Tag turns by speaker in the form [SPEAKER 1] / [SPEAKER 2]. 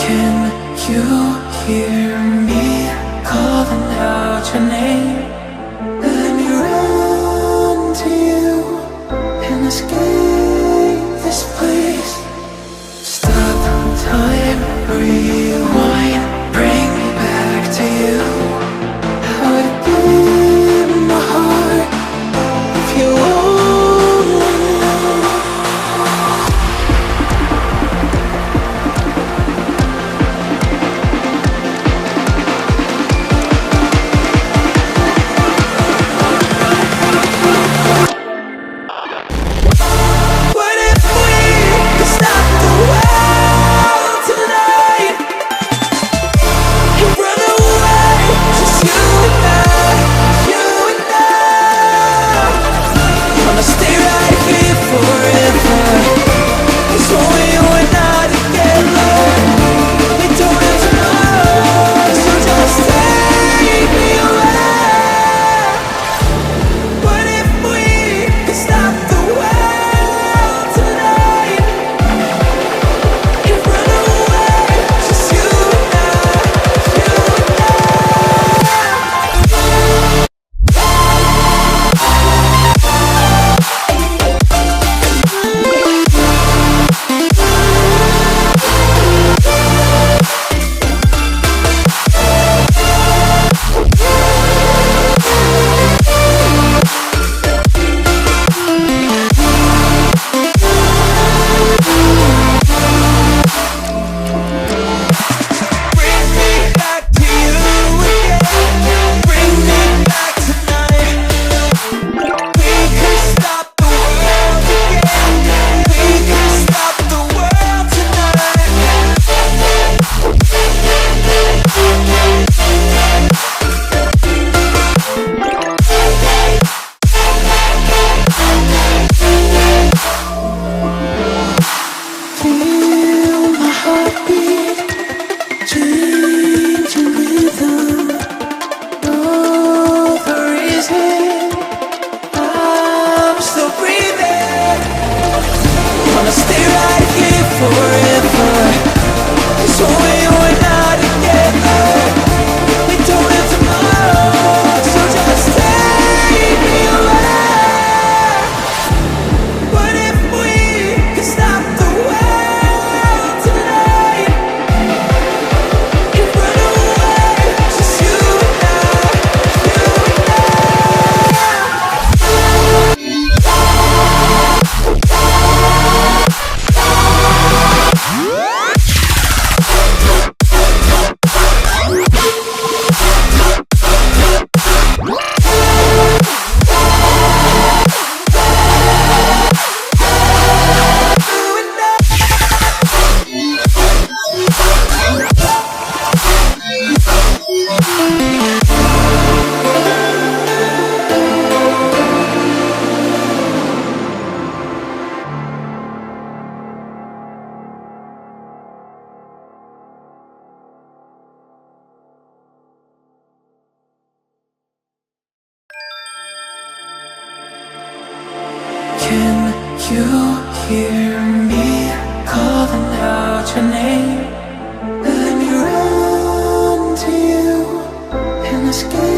[SPEAKER 1] Can you hear me calling out your name? Let me run to you and escape this place. Stop time, rewind, bring me back to you. How I'd give my heart if you only knew. What if we could stop the world tonight and run away, just you and I, you and I? Wanna stay right here forever, 'cause only you and I together. We don't have tomorrow, so just take me away. What if we could stop the world tonight and run away, just you and I, you and I? Bring me back to you again. Bring me back tonight. We could stop the world again. We could stop the world tonight. Feel my heartbeat, changing rhythm. Know the reason I'm still breathing. Wanna stay right here forever, 'cause only you and I together. We don't have tomorrow, so just take me away. What if we could stop the world tonight and run away, just you and I, you and Can you hear